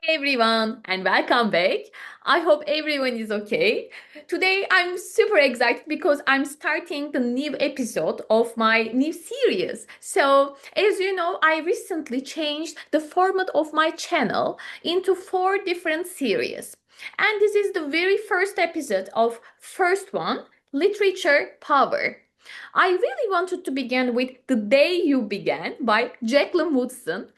Everyone, and welcome back. I hope everyone is okay. Today I'm super excited because I'm starting the new episode of my new series. So, as you know, I recently changed the format of my channel into four different series. And this is the very first episode of first one, Literature Power. I really wanted to begin with The Day You Began by Jacqueline Woodson.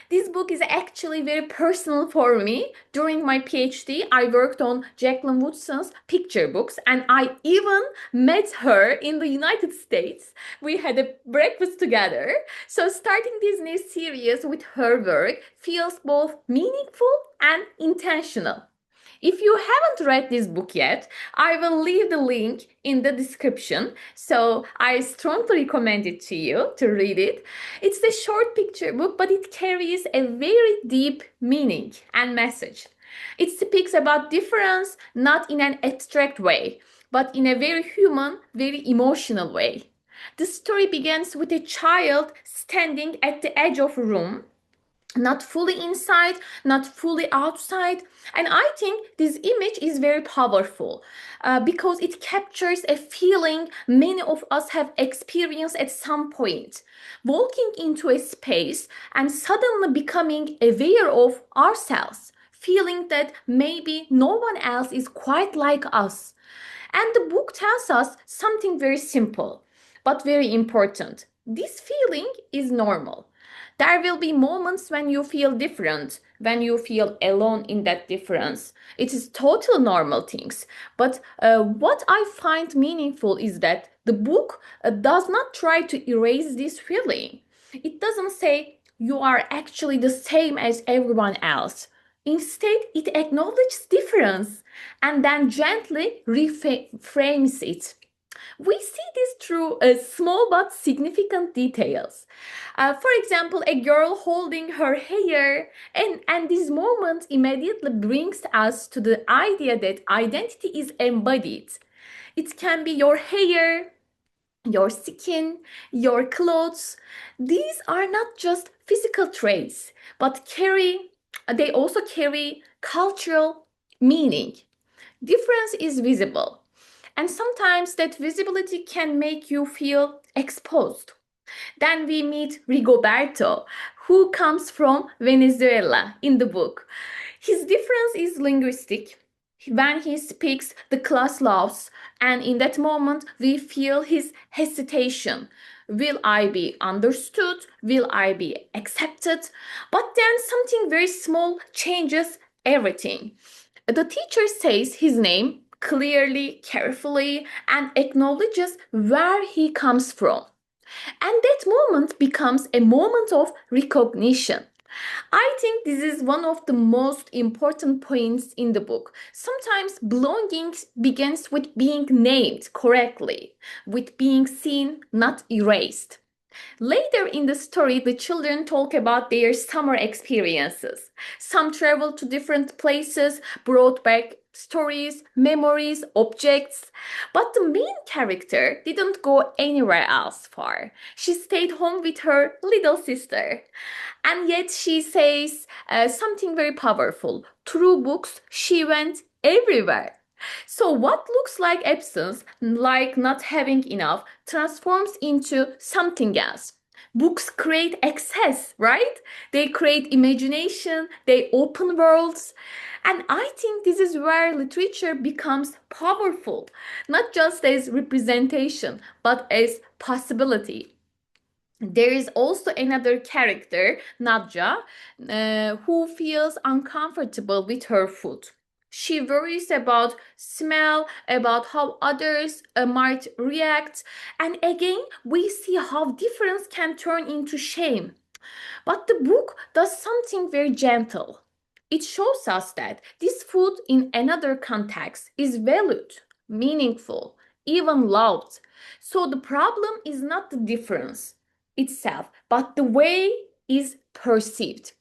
This book is actually very personal for me. During my PhD, I worked on Jacqueline Woodson's picture books, and I even met her in the United States. We had a breakfast together. So, starting this new series with her work feels both meaningful and intentional. If you haven't read this book yet, I will leave the link in the description. So I strongly recommend it to you to read it. It's a short picture book, but it carries a very deep meaning and message. It speaks about difference not in an abstract way, but in a very human, very emotional way. The story begins with a child standing at the edge of a room, not fully inside, not fully outside. And I think this image is very powerful because it captures a feeling many of us have experienced at some point. Walking into a space and suddenly becoming aware of ourselves, feeling that maybe no one else is quite like us. And the book tells us something very simple but very important. This feeling is normal. There will be moments when you feel different, when you feel alone in that difference. It is total normal things. But what I find meaningful is that the book does not try to erase this feeling. It doesn't say you are actually the same as everyone else. Instead, it acknowledges difference and then gently reframes it. We see this through small but significant details. For example, a girl holding her hair, and this moment immediately brings us to the idea that identity is embodied. It can be your hair, your skin, your clothes. These are not just physical traits, but they also carry cultural meaning. Difference is visible, and sometimes that visibility can make you feel exposed. Then we meet Rigoberto, who comes from Venezuela in the book. His difference is linguistic. When he speaks, the class laughs, and in that moment, we feel his hesitation. Will I be understood? Will I be accepted? But then something very small changes everything. The teacher says his name clearly, carefully, and acknowledges where he comes from. And that moment becomes a moment of recognition. I think this is one of the most important points in the book. Sometimes belonging begins with being named correctly, with being seen, not erased. Later in the story, the children talk about their summer experiences. Some traveled to different places, brought back stories, memories, objects. But the main character didn't go anywhere else far. She stayed home with her little sister. And yet she says something very powerful. Through books, she went everywhere. So, what looks like absence, like not having enough, transforms into something else. Books create access, right? They create imagination, they open worlds. And I think this is where literature becomes powerful, not just as representation, but as possibility. There is also another character, Nadja, who feels uncomfortable with her food. She worries about smell, about how others might react, and again, we see how difference can turn into shame. But the book does something very gentle. It shows us that this food in another context is valued, meaningful, even loved. So the problem is not the difference itself, but the way is perceived.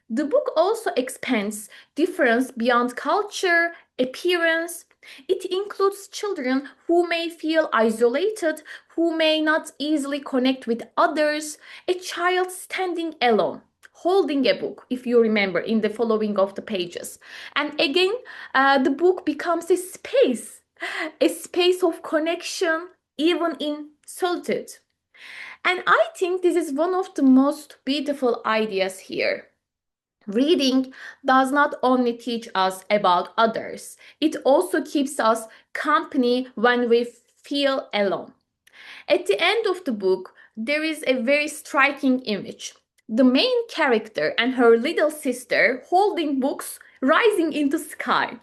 The book also expands difference beyond culture, appearance. It includes children who may feel isolated, who may not easily connect with others, a child standing alone, holding a book, if you remember, in the following of the pages. And again, the book becomes a space of connection, even in solitude. And I think this is one of the most beautiful ideas here. Reading does not only teach us about others, it also keeps us company when we feel alone. At the end of the book, there is a very striking image. The main character and her little sister holding books rising into sky.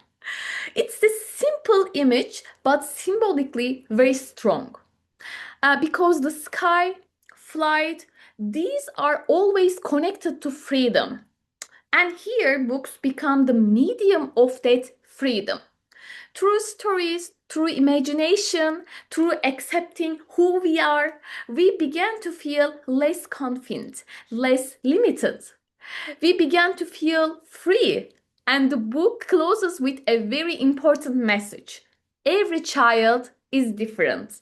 It's a simple image, but symbolically very strong. Because the sky, flight, these are always connected to freedom. And here, books become the medium of that freedom. Through stories, through imagination, through accepting who we are, we began to feel less confident, less limited. We began to feel free. And the book closes with a very important message. Every child is different.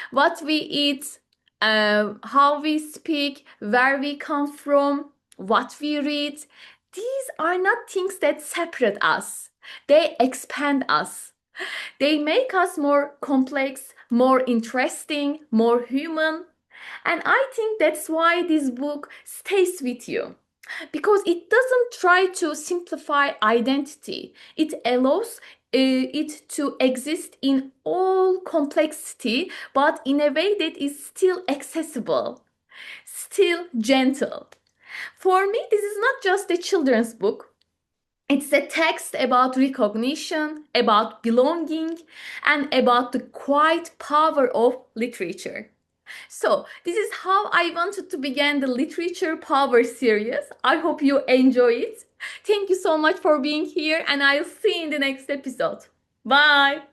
What we eat, how we speak, where we come from, what we read, these are not things that separate us. They expand us. They make us more complex, more interesting, more human. And I think that's why this book stays with you. Because it doesn't try to simplify identity, it allows it to exist in all complexity, but in a way that is still accessible, still gentle. For me, this is not just a children's book. It's a text about recognition, about belonging, and about the quiet power of literature. So, this is how I wanted to begin the Literature Power series. I hope you enjoy it. Thank you so much for being here, and I'll see you in the next episode. Bye.